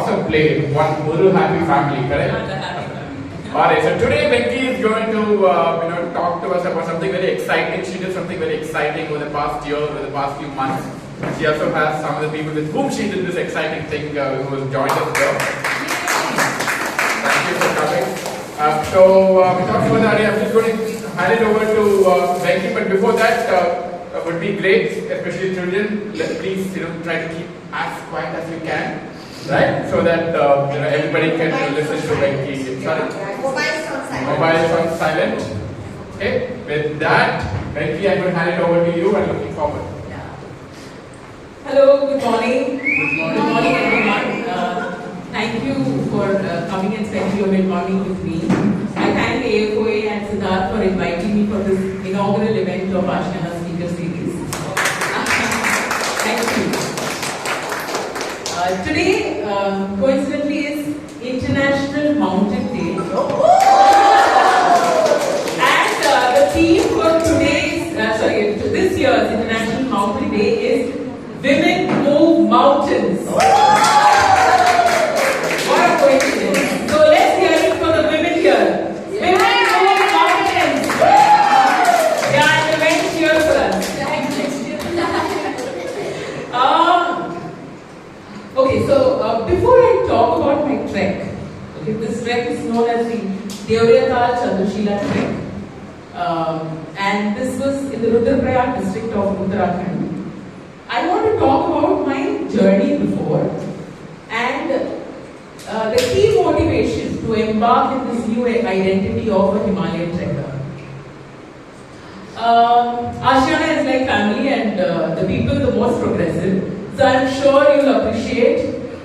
awesome play. One Muru happy family, correct? Alright, so today Venki is going to talk to us about something very exciting. She did something very exciting over the past year, over the past few months. She also has some of the people with whom she did this exciting thing who has joined us here. Thank you for coming. Without further ado, I'm just going to hand it over to Venki. But before that, would be great, especially children. Please, try to keep as quiet as you can, right? So that everybody can listen to Venki. Sorry. Mobiles on silent. Okay. With that, Venki, I'm going to hand it over to you and looking forward. Hello, good morning. Good morning, everyone. Thank you for coming and spending your mid-morning with me. I thank AFOA and Siddharth for inviting me for this inaugural event of Aashiana Speaker Series. Thank you. Today, coincidentally, is International Mountain Day. And the theme for this year's International Mountain Day is Women Move Mountains. What a coincidence. So let's hear it for the women here. Women Move Mountains. Yeah, and the men cheer for us. Okay, so before I talk about my trek, this trek is known as the Devriyattal Chandrashila trek. And this was in the Rudraprayag district of Uttarakhand. I want to talk about my journey before and the key motivation to embark in this new identity of a Himalayan trekker. Aashiana is like family and the people the most progressive. So I'm sure you'll appreciate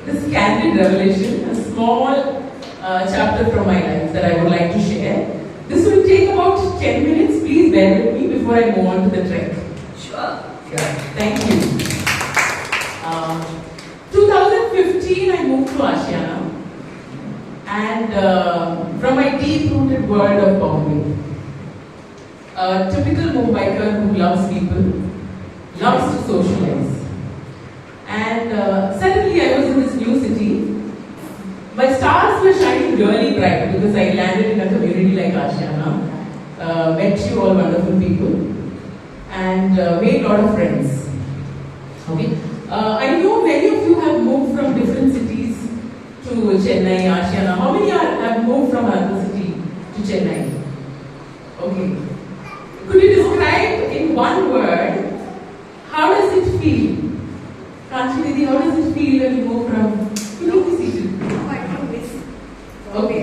this candid revelation, a small chapter from my life that I would like to share. This will take about 10 minutes. Please bear with me before I move on to the trek. Sure. Thank you. 2015, I moved to Aashiana, and from my deep-rooted world of Bombay, a typical Mumbaiker who loves people, loves to socialize, and suddenly I was in this new city. My stars were shining really bright because I landed in a community like Aashiana, met you all wonderful people, and made a lot of friends. Okay. I know many of you have moved from different cities to Chennai, Aashiana. How many have moved from another city to Chennai? Okay. Could you describe in one word, how does it feel? Kanchi Didi, how does it feel when you move from city? No, I don't miss. Okay.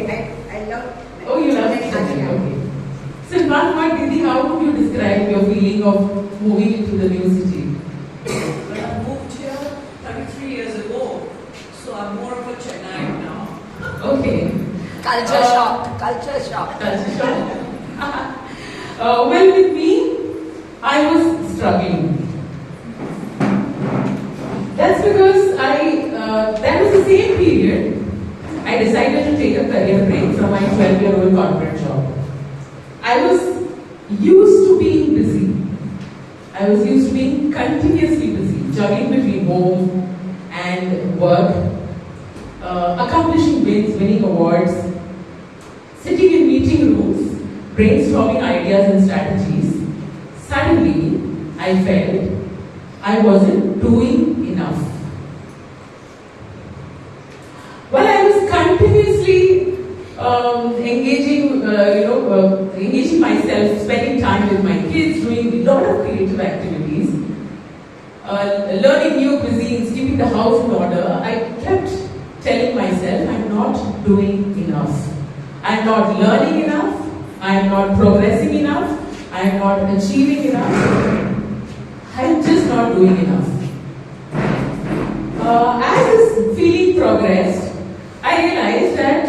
I love. Oh, you love Chennai. Okay. So in one word, Didi, how would you describe your feeling of moving into the new city? But I moved here 33 years ago, so I'm more of a Chennai now. Okay. Culture shock. Culture shock. Culture shock. Well, with me, I was struggling. That's because that was the same period, I decided to take a career break from my 12-year-old corporate job. I was used to being busy. I was used to being continuously busy, juggling between home and work, accomplishing wins, winning awards, sitting in meeting rooms, brainstorming ideas and strategies. Suddenly, I felt I wasn't doing enough. Well, I was continuously engaging myself, spending time with my kids, doing a lot of creative activities, learning new cuisines, keeping the house in order. I kept telling myself, I'm not doing enough. I'm not learning enough. I'm not progressing enough. I'm not achieving enough. I'm just not doing enough. As this feeling progressed, I realized that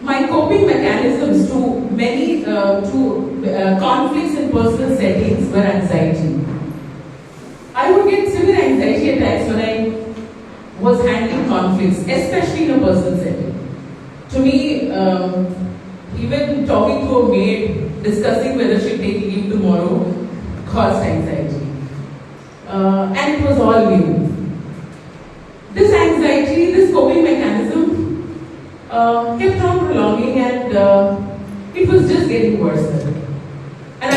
my coping mechanisms to many conflicts in personal settings were anxiety. I would get severe anxiety attacks when I was handling conflicts, especially in a personal setting. To me, even talking to a maid, discussing whether she'll take leave tomorrow, caused anxiety. And it was all new. This anxiety, this coping mechanism kept on prolonging, and it was just getting worse. And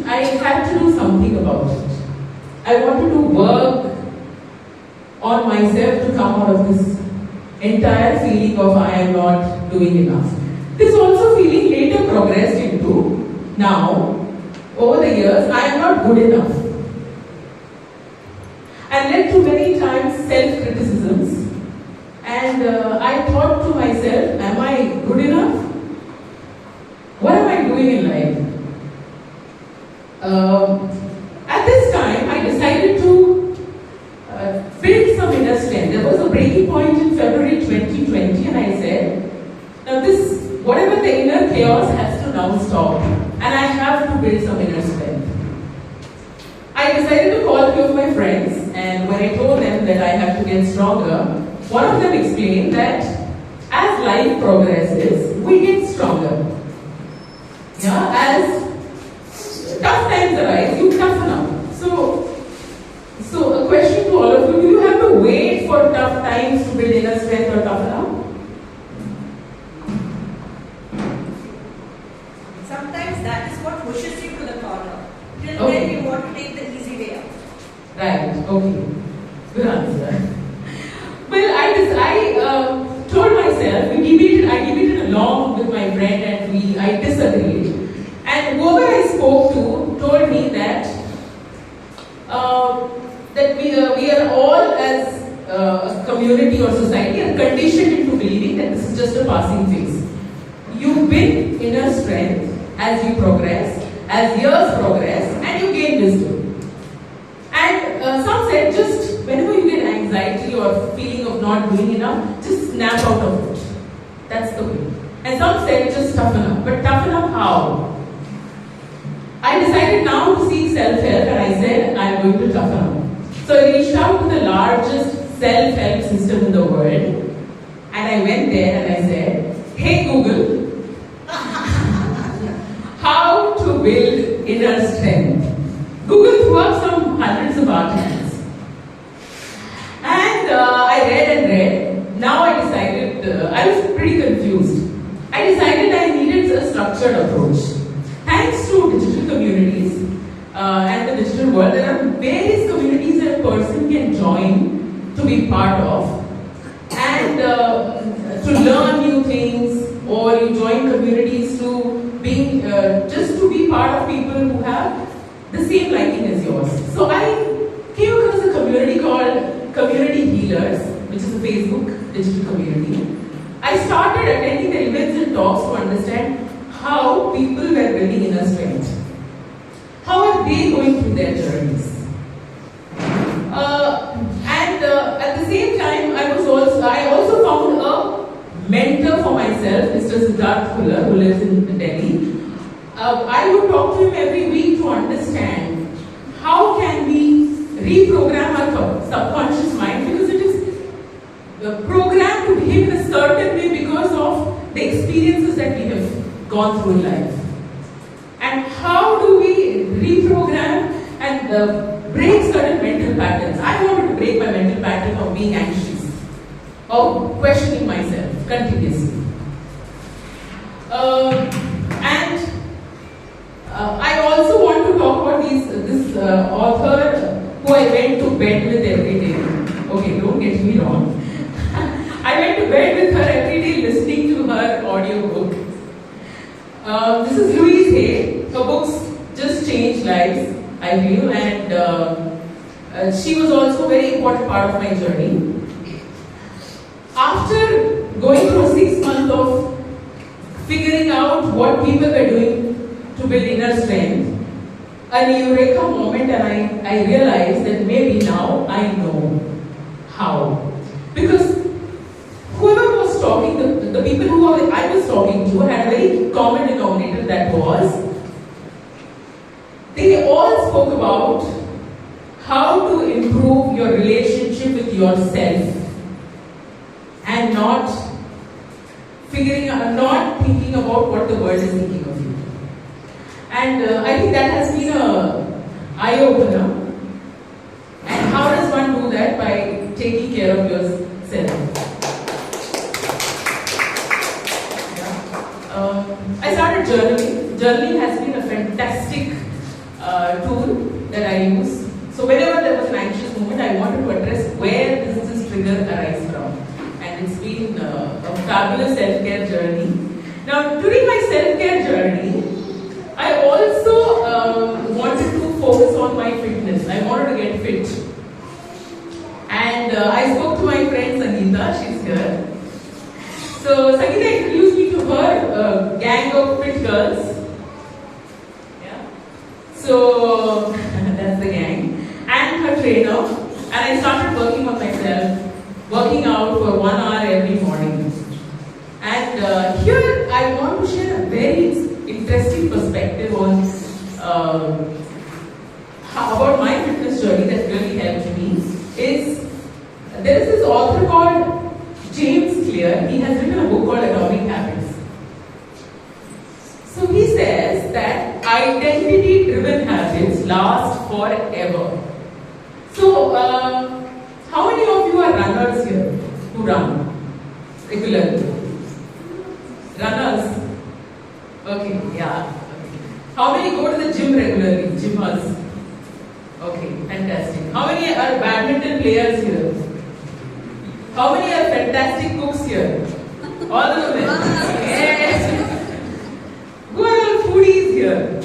I had to do something about it. I wanted to work on myself to come out of this entire feeling of I am not doing enough. This also feeling later progressed into now, over the years, I am not good enough. And led to many times self-criticisms. And I thought to myself, am I good enough? What am I doing in life? At this time, I decided to build some inner strength. There was a breaking point in February 2020, and I said, now this, whatever the inner chaos has to now stop, and I have to build some inner strength. I decided to call a few of my friends, and when I told them that I have to get stronger, one of them explained that as life progresses, we get stronger. Yeah, as tough times arise, you toughen up. So a question to all of you, do you have to wait for tough times to build inner strength or toughen up? Sometimes that is what pushes you to the corner. Till Okay. then you want to take the easy way out. Right, okay. Good answer. Well, I told myself, I debated along with my friend, and I disagreed. And whoever I spoke to told me that we are all as a community or society are conditioned into believing that this is just a passing phase. You build inner strength as you progress, as years progress, and you gain wisdom. And some said just whenever you get anxiety or feeling of not doing enough, just snap out of it. That's the way. And some said just toughen up. But toughen up how? I decided now to seek self-help, and I said I'm going to toughen up. So I reached out to the largest self-help system in the world, and I went there and I said, hey Google, how to build inner strength. Google threw up some hundreds of articles. And I read and read. Now I decided, I was pretty confused. I decided I needed a structured approach. Thanks to digital communities and the digital world, there are various communities that a person can join to be part of and to learn new things, or you join communities to being just to be part of people who have the same liking as yours. So I came across a community called Community Healers, which is a Facebook digital community. I started attending the events and talks to understand how people were building inner strength. How are they going through their journeys? At the same time, I also found a mentor for myself, Mr. Siddharth Fuller, who lives in Delhi. I would talk to him every week to understand how can we reprogram our subconscious mind, because it is programmed to behave in a certain way because of the experiences that we have gone through in life. And how do we reprogram and break certain mental patterns? I wanted to break my mental pattern of being anxious, of questioning myself continuously. I also want to talk about this author who I went to bed with every day. Okay, don't get me wrong. I went to bed with her every day listening to her audiobook. This is Louise Hay. Her books just changed lives, I feel, and she was also a very important part of my journey. After going through 6 months of figuring out what people were doing to build inner strength, a eureka moment, and I realized that maybe now I know how. Because whoever was talking, the people who I was talking to had a very common denominator, that was they all spoke about how to improve your relationship with yourself and not thinking about what the world is thinking of you. And I think that has been an eye-opener. And how does one do that? By taking care of yourself. started journaling. Journaling has been a fantastic tool that I use. So whenever there was an anxious moment, I wanted to address where does this trigger arise from. And it's been a fabulous self-care journey. Now, during my self-care journey, I also wanted to focus on my fitness. I wanted to get fit. And I spoke to my friend Sangeeta, she's here. So Sangeeta introduced me to her gang of fit girls. Yeah. So that's the gang. And her trainer. And I started working on myself, working out for 1 hour every morning. And here I want to share a very interesting perspective on about my fitness journey that really helped me. There is this author called James Clear. He has written a book called Atomic Habits. So he says that identity-driven habits last forever. So how many of you are runners here who run regularly? Runners? Okay, yeah. Okay. How many go to the gym regularly? Gymmers? Okay, fantastic. How many are badminton players here? How many are fantastic cooks here? All the women? Yes. Who are all foodies here?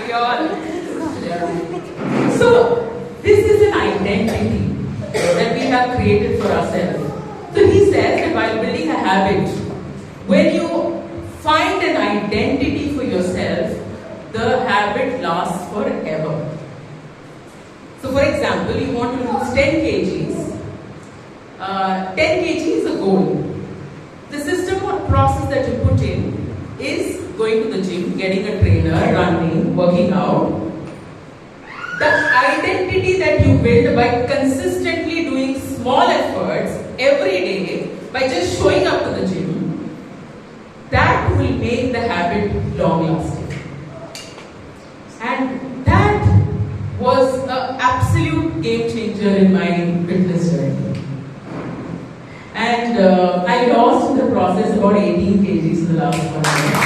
We all. Yeah. So, this is an identity that we have created for ourselves. So he says that while building a habit, when you find an identity for yourself, the habit lasts forever. So for example, you want to lose 10 kgs. 10 kg is a goal. The system or process that you put in is going to the gym, getting a trainer, running, working out. The identity that you build by consistently doing small efforts every day, by just showing up to the gym, that will make the habit long lasting. And that was an absolute game changer in my fitness journey. And I lost in the process about 18 kgs in the last 1 year.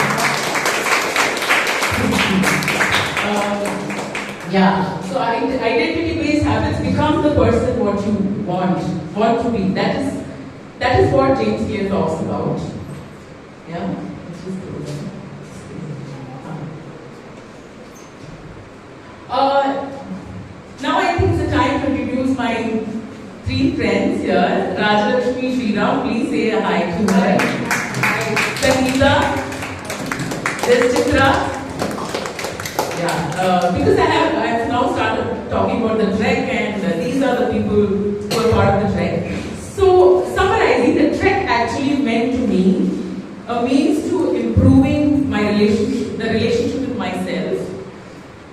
Yeah, so identity-based habits become the person what you want to be. That is what James Clear talks about. Yeah, let's just go there. Now I think it's the time to introduce my 3 friends here. Rajalakshmi, Sriram, please say a hi to her. Sangeeta, there's Chitra. Yeah, because I have now started talking about the trek, and these are the people who are part of the trek. So summarizing, the trek actually meant to me a means to improving my relationship, the relationship with myself,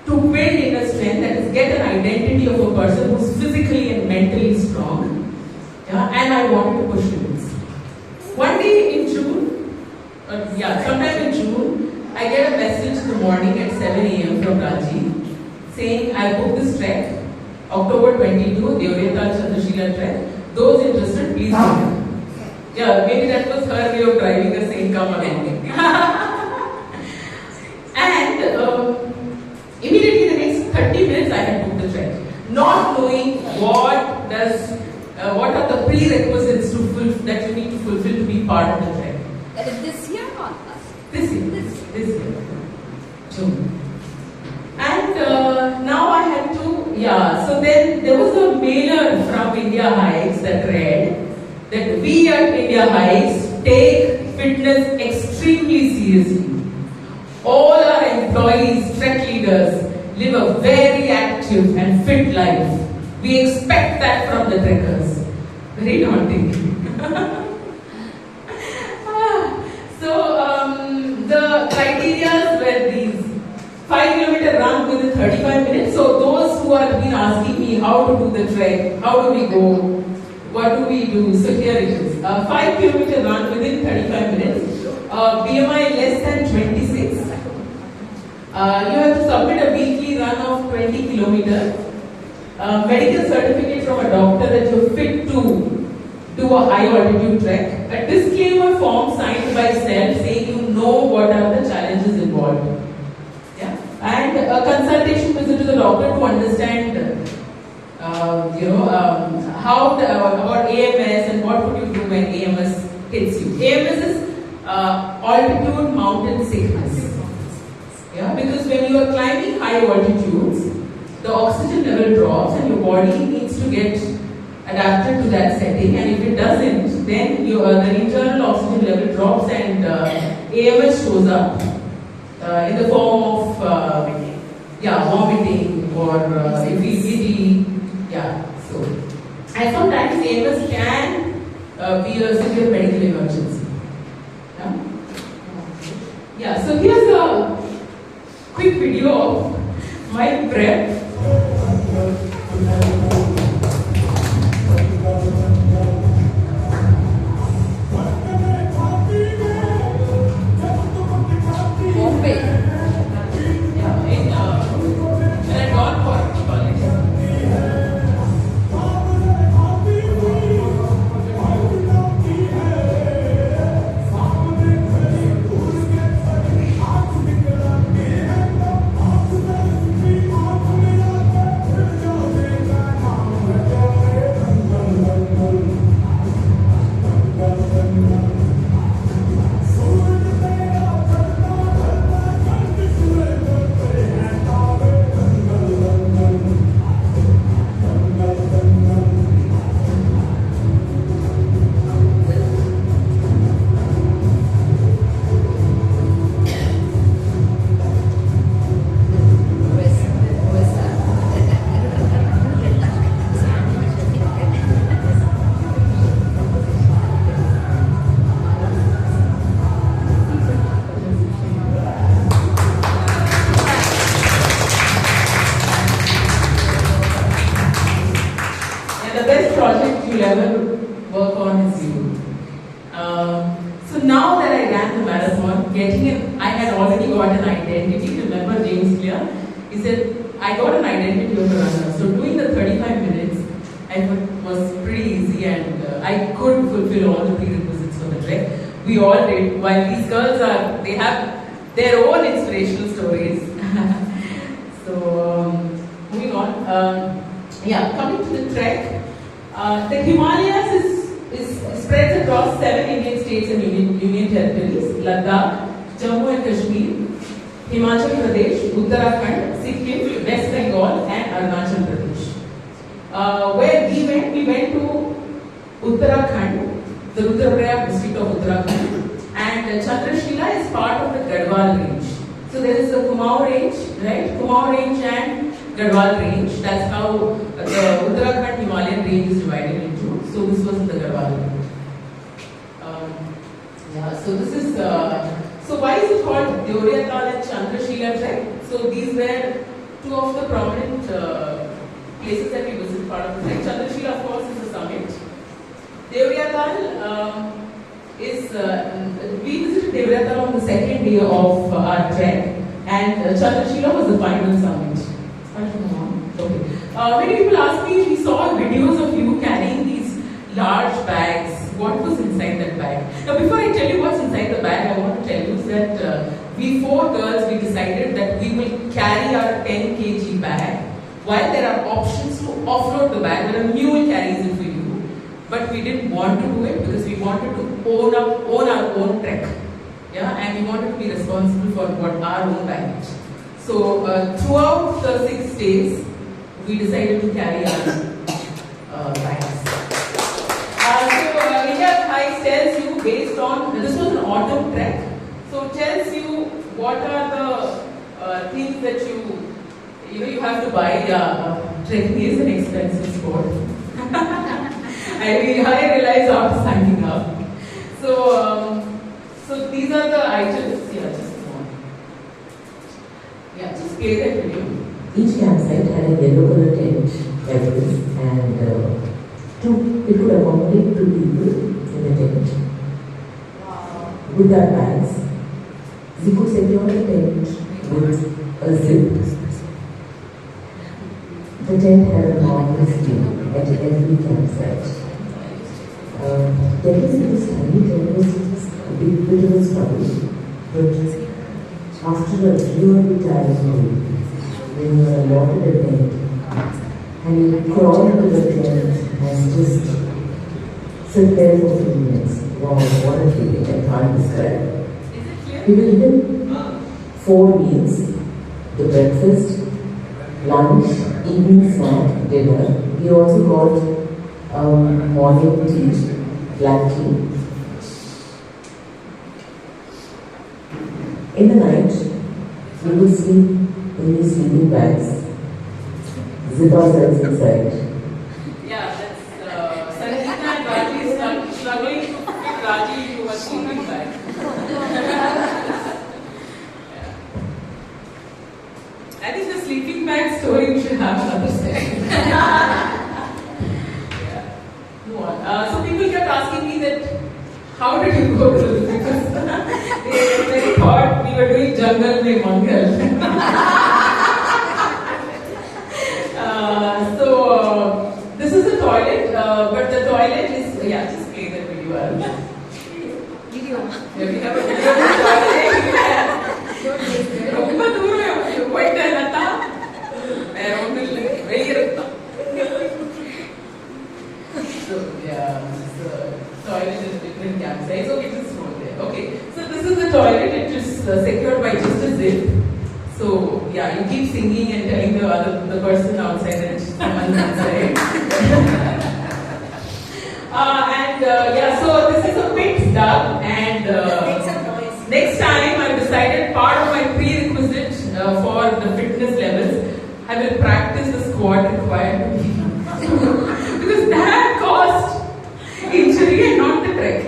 to build inner strength, that is, get an identity of a person who's physically and mentally strong. Yeah, and I wanted to push limits. One day in June, sometime in June, I get a message in the morning at 7 a.m. from Raji saying, I booked this trek, October 22, Devreta Chandrashila trek. Those interested, please join. Yeah, maybe that was her way of driving us saying, come again. And immediately the next 30 minutes I had booked the trek, not knowing what are the prerequisites that you need to fulfill to be part of the trek. That is this year or last? This year, June. And now I had to, so then there was a mailer from India Hikes that read that we at India Hikes take fitness extremely seriously. All our employees, trek leaders, live a very active and fit life. We expect that from the trekkers. Very daunting. The criteria were these: 5-kilometer run within 35 minutes. So those who have been asking me how to do the trek, how do we go, what do we do? So here it is: 5-kilometer run within 35 minutes. BMI less than 26. You have to submit a weekly run of 20 kilometers. Medical certificate from a doctor that you're fit to do a high altitude trek. A disclaimer form signed by self saying you know what are the challenges involved. Yeah, and a consultation visit to the doctor to understand, how about AMS and what would you do when AMS hits you. AMS is altitude mountain sickness. Yeah, because when you are climbing high altitudes, the oxygen level drops and your body needs to get adapted to that setting, and if it doesn't, then the internal oxygen level drops and AMS shows up in the form of vomiting or you feel giddy. Yeah, so and sometimes AMS can be a severe medical emergency. Yeah, so here's a quick video of my prep. Bombay. Yeah, when I got for college. The best project you'll ever work on is you. So now that I ran the marathon, I had already got an identity. Remember James Clear? He said, I got an identity of a runner. So doing the 35 minutes, I thought was pretty easy, and I could fulfill all the prerequisites for the trek. We all did. While these girls they have their own inspirational stories. So moving on. Coming to the trek. The Himalayas is spreads across 7 Indian states and union territories: Ladakh, Jammu and Kashmir, Himachal Pradesh, Uttarakhand, Sikkim, West Bengal, and Arunachal Pradesh. Where we went to Uttarakhand, the Rudraprayag district of Uttarakhand, and Chandrashila is part of the Garhwal range. So there is the Kumaon range, right? Kumaon range and Garhwal range. That's how the Uttarakhand Himalayan range is divided into. So this was in the Garhwal range. So this is. So why is it called Deoriatal and Chandrashila trek? So these were two of the prominent places that we visited part of the trek. Chandrashila, of course, is the summit. Deoriatal we visited Deoriatal on the second day of our trek, and Chandrashila was the final summit. Okay. Many people ask me, we saw videos of you carrying these large bags. What was inside that bag? Now, before I tell you what's inside the bag, I want to tell you that we 4 girls, we decided that we will carry our 10 kg bag. While there are options to offload the bag, where a mule carries it for you, but we didn't want to do it because we wanted to own our own trek. Yeah, and we wanted to be responsible for our own baggage. So throughout the 6 days, we decided to carry our bags. India Hikes tells you based on, this was an autumn trek, so it tells you what are the things that you have to buy. Trekking is an expensive sport. I realized after signing up. So these are the items. Yeah, just one. Yeah, just play that video. Each campsite had a yellow color tent every, and it could accommodate 2 people in a tent. Wow. With our bags, we could secure the tent with a zip. The tent had a enormous view at every campsite. getting to this tiny town was a bit of a struggle. But after a really tiring day, when you are allotted a tent, and you crawl into the tent and just sit there for a few minutes. Wow, what a feeling, I can't describe. We were given 4 meals, the breakfast, lunch, evening snack, dinner. We also got morning tea, black tea. In the night, we will sleep in these sleeping bags, zip ourselves inside. Yeah, that's Sangeeta and Raji is struggling to fit Raji into a sleeping bag. Yeah. I think the sleeping bag story we should have another session. Yeah. Move on. So people kept asking me that how did you go to the because they thought we were doing jungle mein mangal. This is a toilet, but the toilet is, yeah, just play that video. Video. Yeah, we have a video of the toilet. ரொம்ப தூரம் போயிட்டு நட்டா வேற ஒன்றும் இல்லை வெளியே இருந்தான். So yeah, this toilet is different campsites. Okay, just hold there. Okay, so this is the toilet. It is secured by just a zip. So yeah, you keep singing and telling the person outside that someone is inside. Yeah, so this is a pit dug, and next time I've decided part of my prerequisite for the fitness levels, I will practice the squat required to be because that caused injury and not the trek.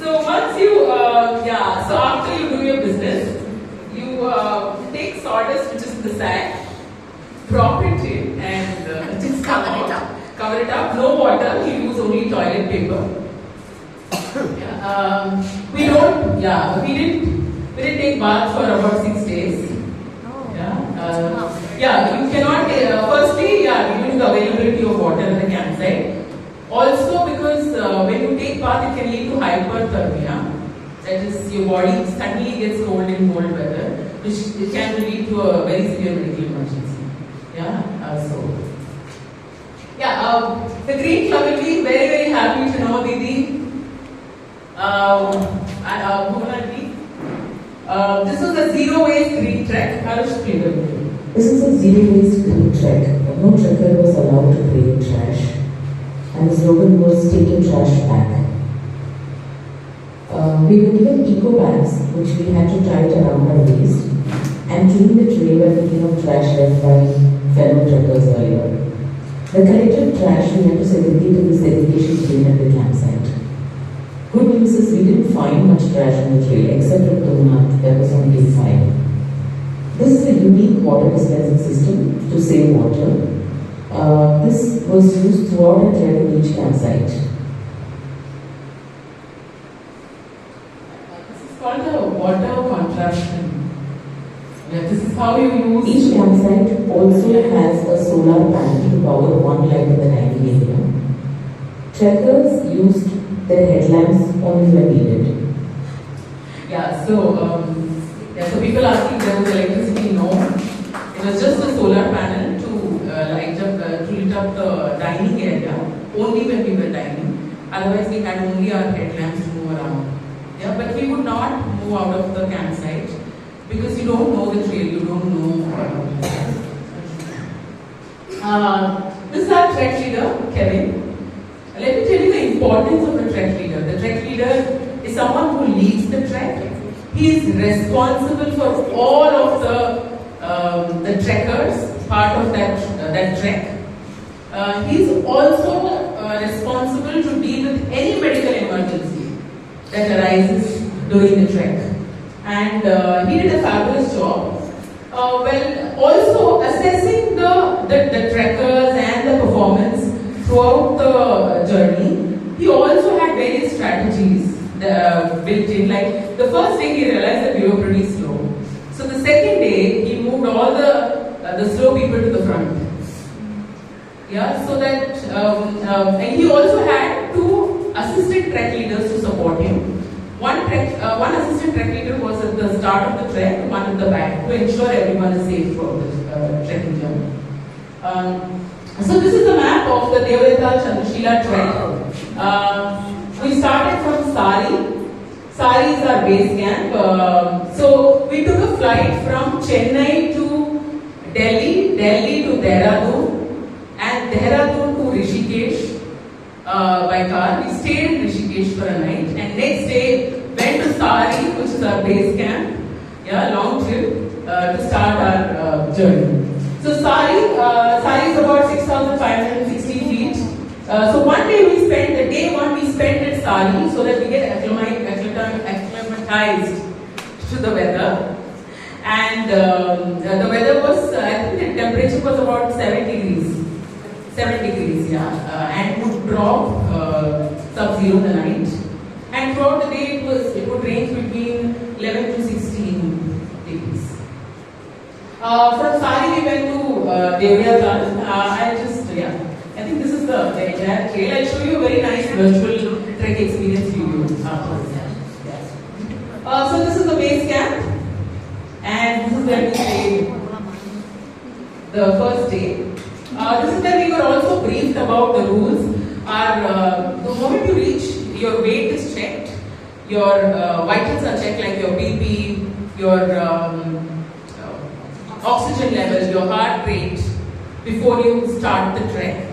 So once you, so after you do your business, you take sawdust which is in the sack, drop it in and just cover it up. Cover it up. No water. We use only toilet paper. We didn't take bath for about 6 days. You cannot. Firstly, due to the availability of water in the campsite. Also, because when you take bath, it can lead to hyperthermia. That is, your body suddenly gets cold in cold weather, which can lead to a very severe medical emergency. The Green Club will be very, very happy to know, Didi. This was a zero waste green trek. This is a zero waste green trek. No trekker was allowed to create trash, and the slogan was "Take your trash back." We were given eco bags, which we had to tie it around our waist and clean the tray by picking up trash left by fellow trekkers earlier. The collected trash we had to segregate in the segregation bin at the campsite. Good news is we didn't find much trash in the tray except at Donut, that was on day 5. This is a unique water dispensing system to save water. This was used throughout the trek in each campsite. This is called the water contraption. This is how you use. Each campsite also has a solar panel to power one light in the dining area. Trekkers used their headlamps only when needed. So people asking there was electricity. No, it was just a solar panel to lit up the dining area only when we were dining. Otherwise, we had only our headlamps to move around. But we would not move out of the campsite because you don't know the trail, you don't know. This is our trek leader, Kevin. Let me tell you the importance of a trek leader. The trek leader is someone who leads the trek. He is responsible for all of the trekkers, part of that trek. He is also responsible to deal with any medical emergency that arises during the trek. And he did a fabulous job. Also assessing the trekkers and the performance throughout the journey, he also had various strategies built in. Like the first day, he realized that we were pretty slow. So the second day, he moved all the slow people to the front. So that and he also had assistant trek leaders to support him. One assistant trek leader was at the start of the trek, one at the back, to ensure everyone is safe throughout the trekking journey. So this is a map of the Devrata Chandrashila trek. We started from Sari. Sari is our base camp. So we took a flight from Chennai to Delhi, Delhi to Dehradun, and Dehradun to Rishikesh by car. We stayed in Rishikesh for a night, and next day went to Sari, which is our base camp. Yeah, long trip to start our journey. So Sari is about 6,560 feet. So one day we spent, the day one we spent at Sari so that we get acclimatized to the weather. And the weather was, I think the temperature was about 7 degrees. 7 degrees, yeah. And would drop sub-zero the night. And throughout the day it would range between 11 to 16 degrees. From Sari we went to Devrata. I think this is the entire trail. I'll show you a very nice virtual trek experience video afterwards. So this is the base camp, and this is where we stayed the first day. This is where we were also briefed about the rules. The moment you reach, your weight is checked, your vitals are checked, like your BP, your oxygen level, your heart rate, before you start the trek.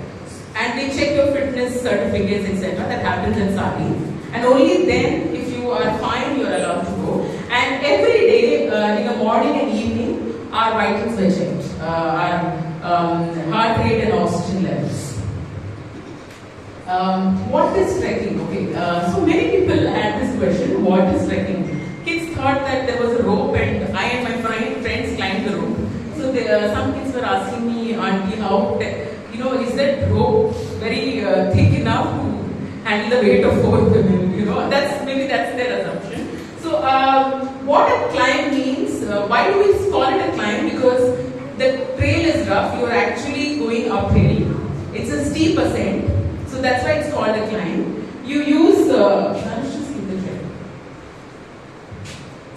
And they check your fitness certificates, etc. That happens in Sari. And only then, if you are fine, you are allowed to go. And every day, in the morning and evening, our vitals were checked. Our heart rate and oxygen levels. What is trekking? Okay, so many people had this question, what is trekking? Kids thought that there was a rope and I and my friends climbed the rope. So some kids were asking me, Auntie, how, is that rope very thick enough to handle the weight of 4 women? Maybe that's their assumption. So what a climb means, why do we call it a climb? Because the trail is rough, you are actually going uphill. It's a steep ascent, so that's why it's called a climb. You use, so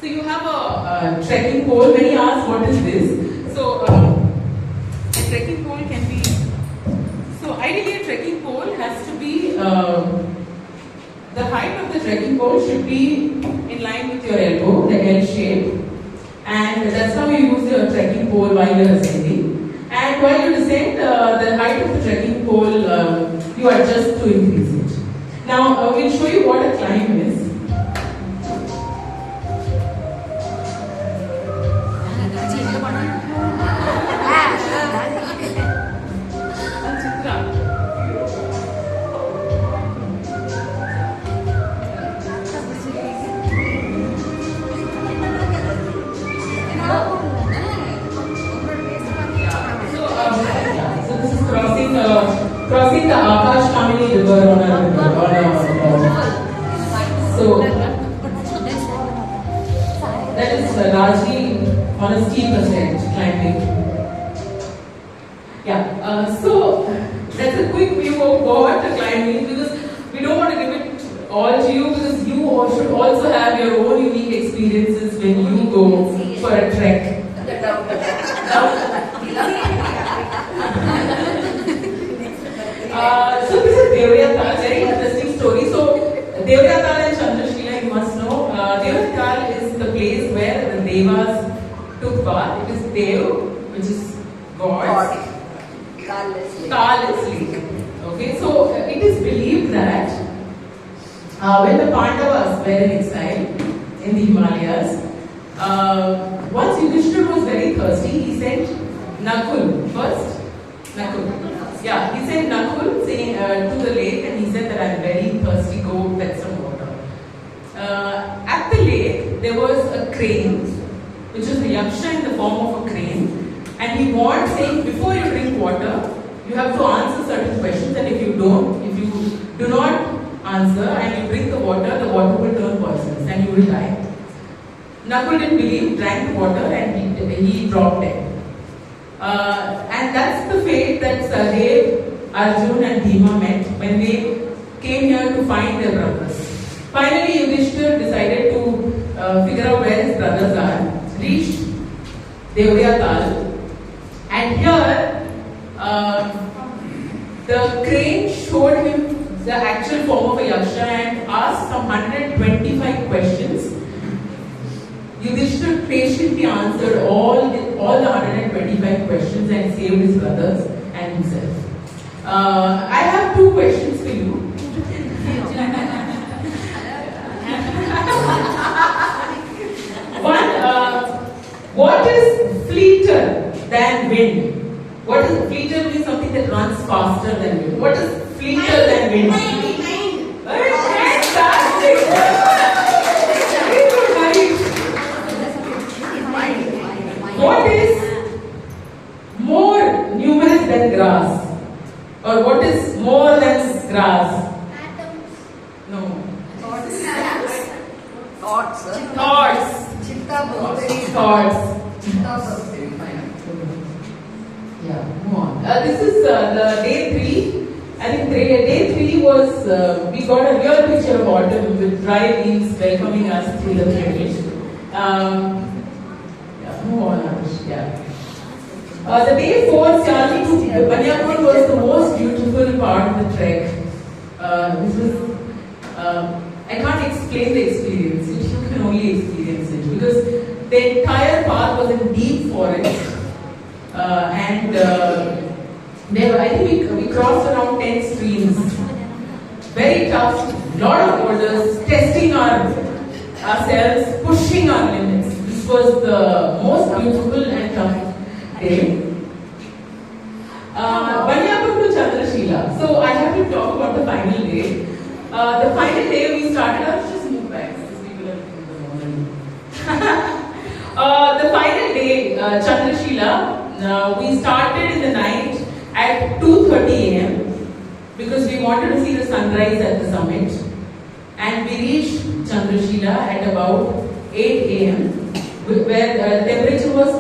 you have a trekking pole. Many ask, what is this? So a trekking pole can be, so ideally a trekking pole has to be, the height of the trekking pole should be in line with your elbow, the L shape. And that's how you use your trekking pole while you're ascending. And while you descend, the height of the trekking pole, you adjust to increase it. Now, we'll show you what a climb is. Crossing the Aashiana river on so that is largely on a steep ascent climbing. Yeah, so that's a quick view of what the climb means, because we don't want to give it all to you, because you should also have your own unique experiences when you go for a trek. So this is Devrata, very interesting story. So Devrata and Chandrashila, you must know. Devrata is the place where the Devas took bath. It is Dev, which is God. Kal is lake. Okay, so it is believed that when the Pandavas were in exile in the Himalayas, once Yudhishthira was very thirsty, he sent Nakul first. Nakul. Yeah, he sent Nakul saying, to the lake, and he said that I'm very thirsty, go fetch some water. At the lake, there was a crane, which is a yaksha in the form of a crane, and he warned, saying, before you drink water, you have to answer certain questions, and if you do not answer and you drink the water will turn poisonous and you will die. Nakul didn't believe, drank the water, and he dropped dead. And that's the fate that Sahadev, Arjun and Bhima met when they came here to find their Finally, Yudhishthir decided to figure out where his brothers are. Reached Devrya Tal, and here the crane showed him the actual form of a yaksha and asked some 125 questions. Yudhishthir patiently answered all the 125 questions and saved his brothers and himself. I have two questions for you. One, what is fleeter than wind? What is fleeter means something that runs faster than wind. What is fleeter than wind? Fantastic! Very good, Harish. What is more numerous than grass? Or what is more than grass? No. Thoughts. Yeah, move on. This is the day 3. I think day 3 was, we got a real picture of autumn with dry leaves welcoming us through the trek. Move on, Anush. Yeah. The day 4, Charlie to Banyapur was the most beautiful part of the trek. This was, I can't explain the experience. You can only experience it because the entire path was in deep forest, and there were, I think we crossed around 10 streams. Very tough, lot of boulders, testing ourselves, pushing our limits. This was the most beautiful and tough day. Banyapur to Chandrashila. So I have to talk about the final day. The final day we started out, just move back because people are in the morning. The final day, Chandrashila, we started in the night at 2:30 a.m. because we wanted to see the sunrise at the summit, and we reached Chandrashila at about 8 a.m. where the temperature was -2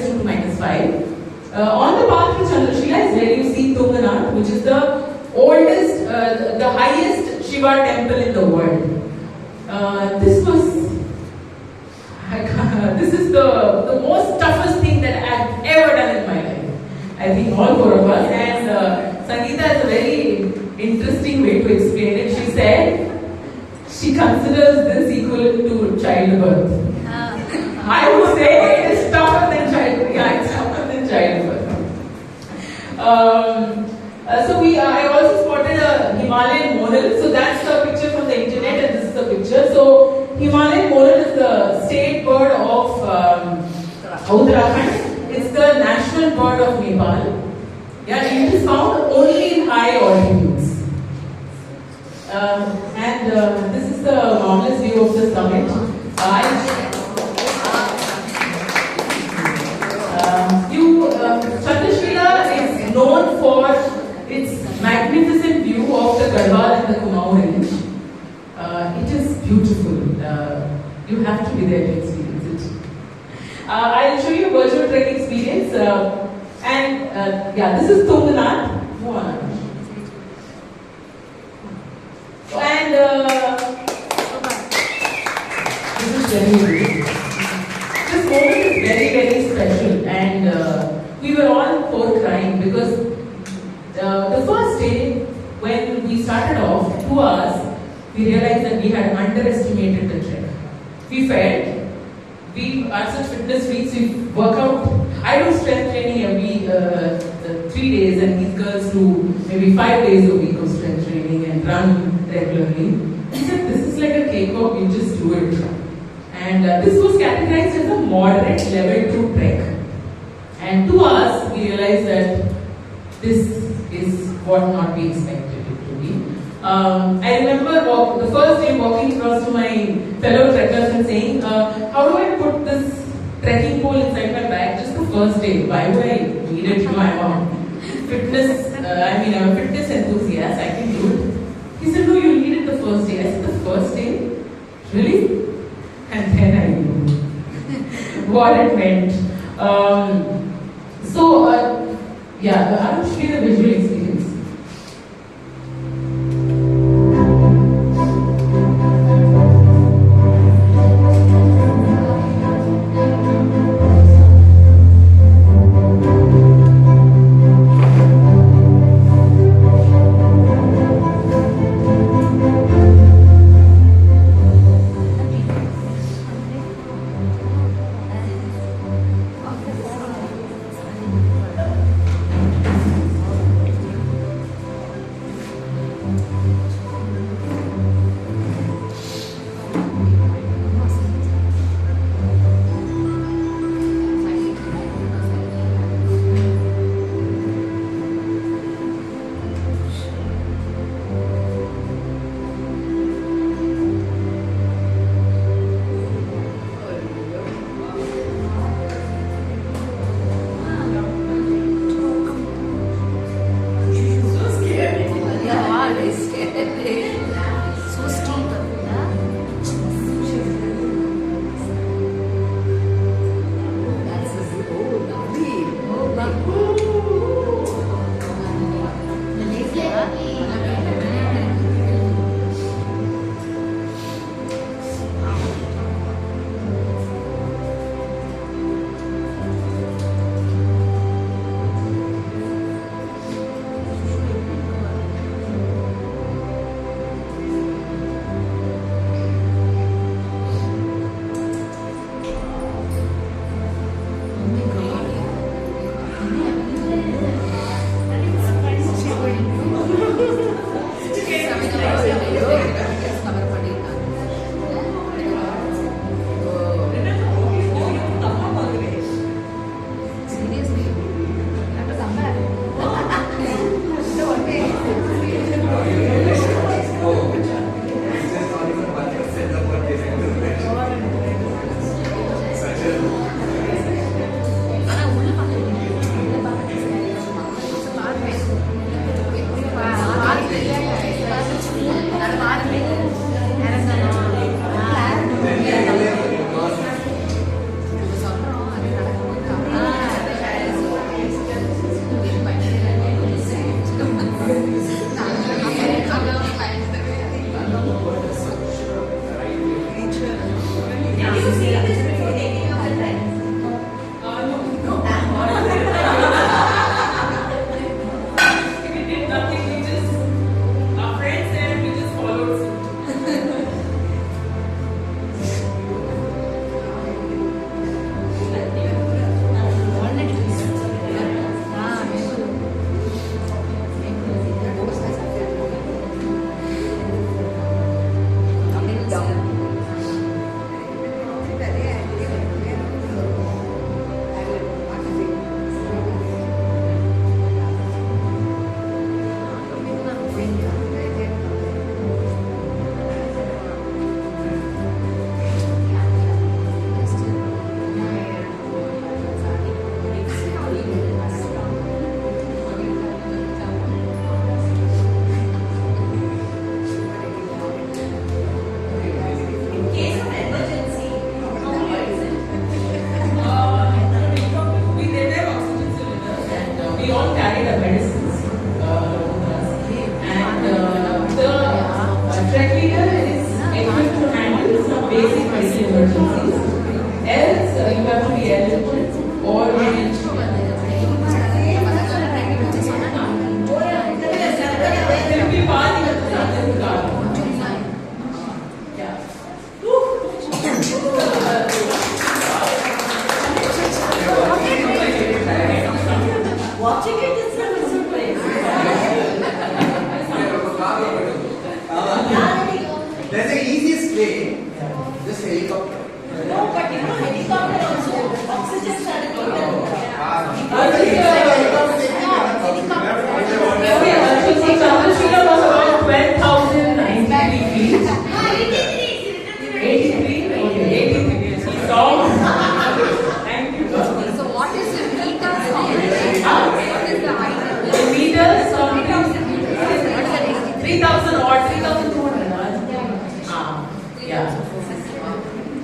to -5. On the path to Chandrashila is where you see Tunganath, which is the oldest, the highest Shiva temple in the world. This is the most toughest thing that I've ever done in my life. I think all 4 of us. And Sangeeta has a very interesting way to explain it. She said she considers this equal to childbirth. I would say it is tougher than childbirth. Yeah, it's tougher than childbirth. I also spotted a Himalayan monal. So that's the picture from the internet, and this is the picture. So Himalayan monal is the state bird of Uttarakhand. It's the national bird of Nepal. Yeah, it is found only in high altitudes. This is the marvelous view of the summit. Chandrashila is known for its magnificent view of the Garhwal and the Kumaon range. It is beautiful. You have to be there to experience it. I'll show you a virtual trek experience. This is Tunganath. Move on. And this is very great. This moment is very, very special, and we were all 4 crying because the first day when we started off, 2 hours, we realized that we had underestimated the trek. We felt we are such fitness freaks, we work out. I do strength training every 3 days, and these girls do maybe 5 days a week of strength training and run regularly. We said, this is like a cakewalk, you just do it. And this was categorized as a moderate level 2 trek. And to us, we realized that this is what not we expected it to be. I remember the first day walking across to my fellow trekkers and saying, how do I put this trekking pole inside my bag just the first day? Why would I need it? I'm a fitness, I'm a fitness enthusiast, I can do it. He said, no, you need it the first day. I said, the first day? Really? And then I knew what it meant. I will show you the visual experience. So steep.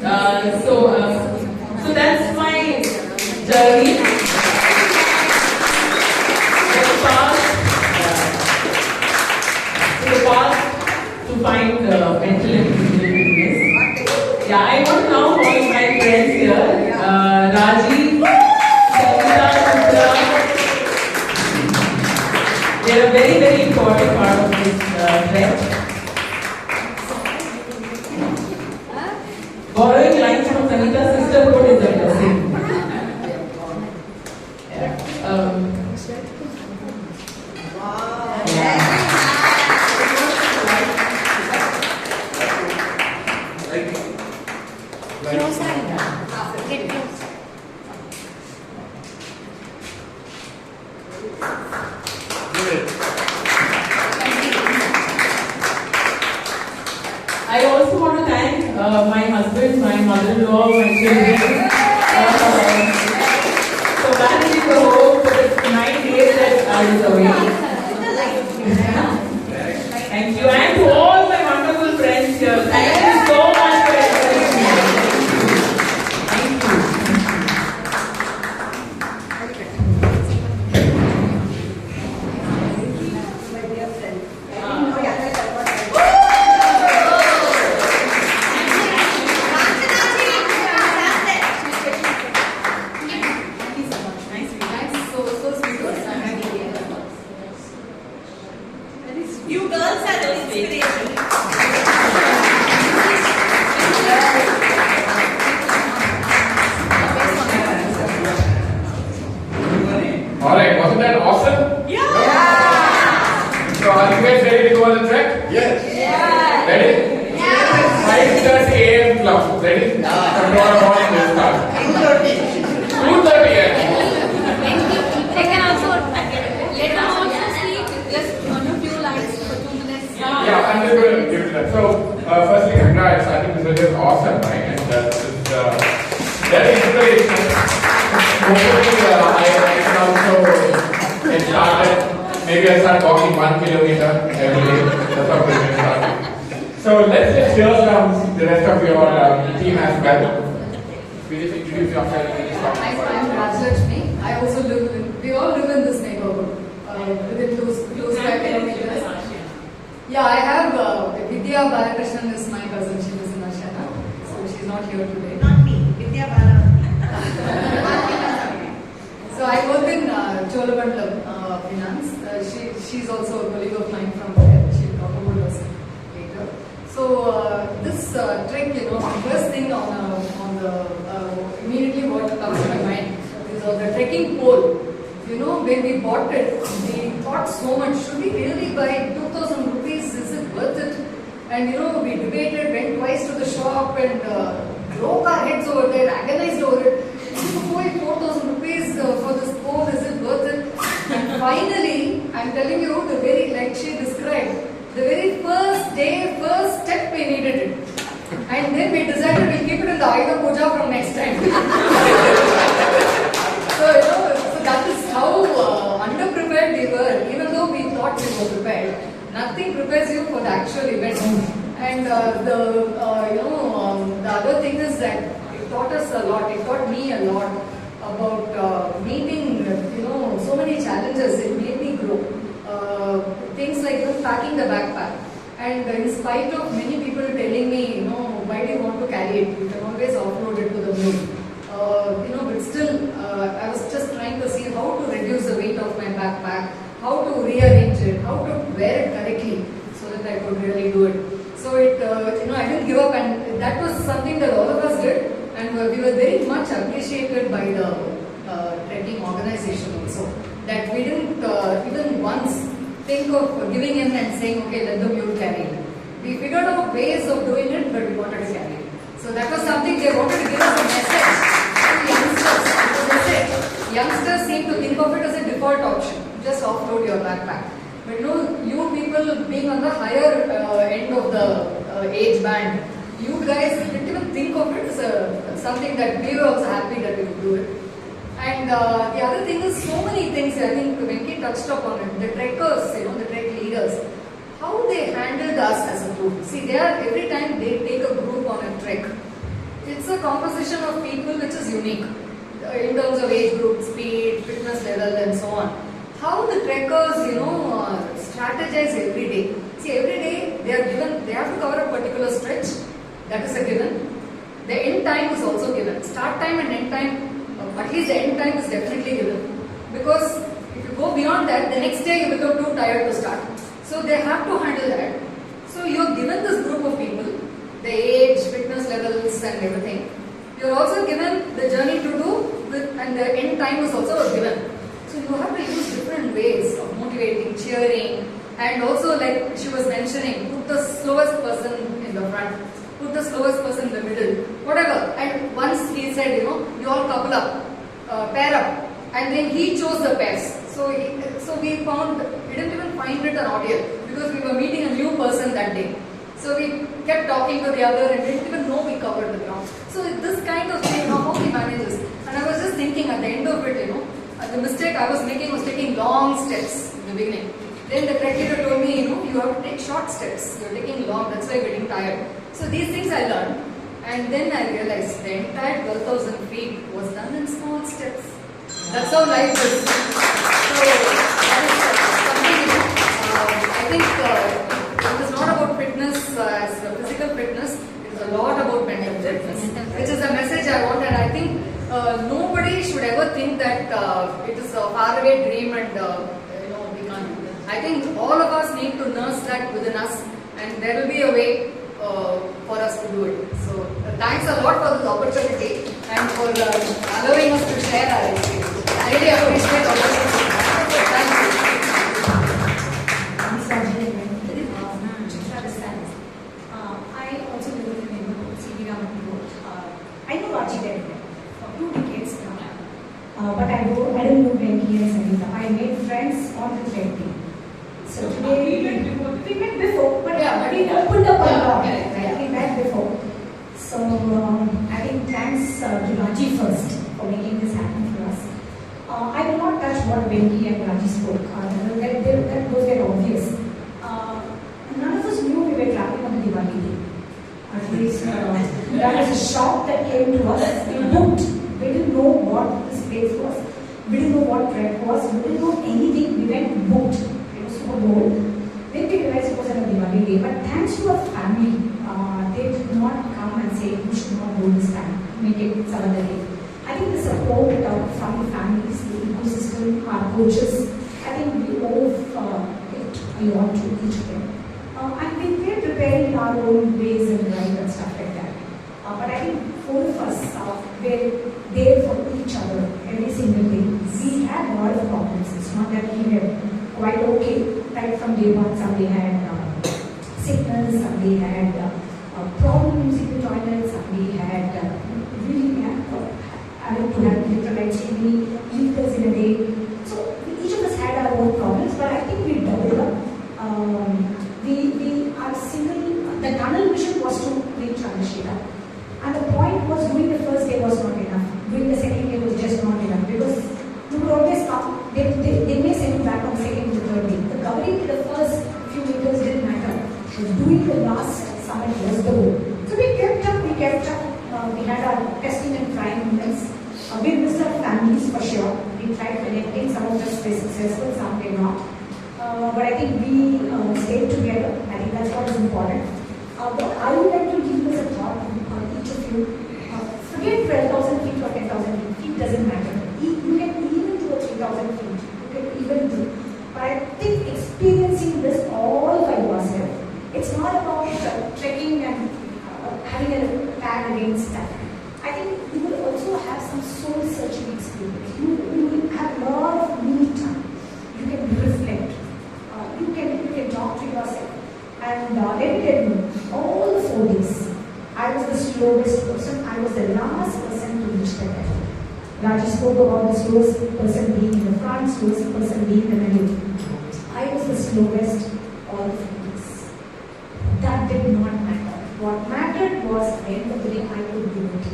That's lovely. So that's my journey. The path to find mental and physical fitness. Yeah, I want to now call my friends here, Raji, Savita, Putra. They are a very, very important part of this trek. Borrowing lines from Sanita's sisterhood is a blessing. Yeah. my husband, my mother-in-law, my children. So managing the home for the 9 days that I was away. Thank you. And to all my wonderful friends here, thank you so much for encouraging me. Thank you. My dear friend. Thank you so much. Nice to meet you. Thanks. So sweet. I'm happy to be here. Very sweet. You girls are the inspiration. Alright, wasn't that awesome? Yeah. So are you guys ready to go on the trek? Yes. Ready? 5:30 a.m. club. Ready? Tomorrow morning we'll start. 2:30 a.m. They can also let them also speak just on a few lines for 2 minutes. Yeah, I'm just going to give it that. So, firstly, congrats. I think this video is awesome, right? And this is very inspirational. Hopefully, I can also get started. Maybe I start walking 1 kilometer every day. That's how we get started. So, let's just hear from the rest of your team as well. We just introduce yourself. We just talk I'm about Rajlakshmi. I also live in, we all live in this neighborhood, within close 5 kilometers. Yeah, I have Vidya Balakrishnan is my cousin. She lives in Aashiana, so she's not here today. Not me, Vidya Bala. So I work in Cholamandalam Finance. She's also a colleague of mine from there. She'll talk about herself later. So this trek, first thing on the immediately what comes to my mind is the trekking pole. When we bought it, we thought so much. Should we really buy 2,000 rupees? Is it worth it? And we debated, went twice to the shop and broke our heads over there, agonized over it. 4,000 rupees for this pole, is it worth it? And finally, I'm telling you, like she described, the very first day, first step, we needed it. And then we decided we'll keep it in the Ayuda Puja from next time. So that is how underprepared we were, even though we thought we were prepared. Nothing prepares you for the actual event. And the other thing is that it taught us a lot. It taught me a lot about meeting, so many challenges. It made me grow. Things like packing the backpack. And in spite of many people telling me, why do you want to carry it? You can always offload it to the mule. But still, I was just trying to see how to reduce the weight of my backpack, how to rearrange it, how to wear it correctly so that I could really do it. So I didn't give up, and that was something that all of us did, and we were very much appreciated by the trekking organization also. That we didn't even once think of giving in and saying, okay, let the mule carry it. We figured out ways of doing it, but we wanted to carry it. So that was something they wanted to give us a message to youngsters. Because they said, youngsters seem to think of it as a default option. Just offload your backpack. But you people being on the higher end of the age band, you guys didn't even think of it as something that we were also happy that we would do it. And the other thing is so many things, I think Venki touched upon it. The trekkers, the trek leaders, how they handled us as a group. See, every time they take a group on a trek, it's a composition of people which is unique in terms of age group, speed, fitness level, and so on. How the trekkers, strategize every day. See, every day they have to cover a particular stretch. That is a given. The end time is also given. Start time and end time. At least the end time is definitely given. Because if you go beyond that, the next day you become too tired to start. So they have to handle that. So you are given this group of people, the age, fitness levels and everything. You are also given the journey to do and the end time is also given. So you have to use different ways of motivating, cheering, and also like she was mentioning, put the slowest person in the front. Put the slowest person in the middle, whatever. And once he said, you all couple up, pair up, and then he chose the pairs. So we found, we didn't even find it an audience because we were meeting a new person that day. So we kept talking to the other and didn't even know it, the mistake I was making was taking long steps in the beginning. Then the creditor told me, you have to take short steps. You're taking long, that's why you're getting tired. So these things I learned. And then I realized the entire 12,000 feet was done in small steps. That's how life is. So that is something, I think it is not about fitness as physical fitness, it is a lot about mental fitness. Which is a message I want, and I think nobody should ever think that it is a faraway dream and we can't do that. I think all of us need to nurse that within us, and there will be a way for us to do it. So thanks a lot for this opportunity and for allowing us to share our experience. I really appreciate all of you. Thank you. I also live in the neighborhood, CB Raman Road. I know Raji very well for 2 decades now. But I didn't know Venki and Sangeeta. I made friends on the train. So today we met before, but we opened up a lot. We met before. So I think thanks to Raji first for making this happen for us. I will not touch what Venki and Raji spoke. That was very obvious. None of us knew we were traveling on the Diwali day. At least that was a shock that came to us. We booked. We didn't know what this place was. We didn't know what trek was. We didn't know anything. We went booked. Bold. Then we realized it was on a Diwali day, but thanks to our family, they did not come and say you should not go this time, make it some other day. I think the support from the families, the ecosystem, our coaches, I think we owe it a lot to each of them. And we're preparing our own ways and drive and stuff like that. But I think 4 of us were there for each other every single day. We had a lot of problems. It's not that we were quite okay right from day one. Somebody had sickness, somebody had problems in the toilet, somebody had really having to have electrolytes to be liters in a day. So each of us had our own problems, but I think we doubled up. The tunnel vision was to reach Aashiana. And the point was doing the first day was not enough. Doing the second day was just not enough because you could always come. They may send you back on the second to third day. The covering the first few meters didn't matter. Doing the last summit was the goal. So we kept up. We had our testing and trying moments. We missed our families for sure. We tried connecting. Some of us were successful, some were not. But I think we stayed together. I think that's what is important. What I would like to leave as a thought on each of you. Forget 12,000 feet or 10,000 feet. Feet doesn't matter. You can even do a 3,000 feet. You can even do. But I think experiencing this all by yourself. It's not about trekking and having a tag against that. I think you will also have some soul searching experience. You will have a lot of me time. You can reflect. You can talk to yourself. And let me tell you, all the 4 days, I was the slowest person. I was the last person to reach the end. Raji spoke about the slowest person being in the front, slowest person being in the middle. I was the slowest all the 4 days. That did not matter. What mattered was at the end of the day, I could do it.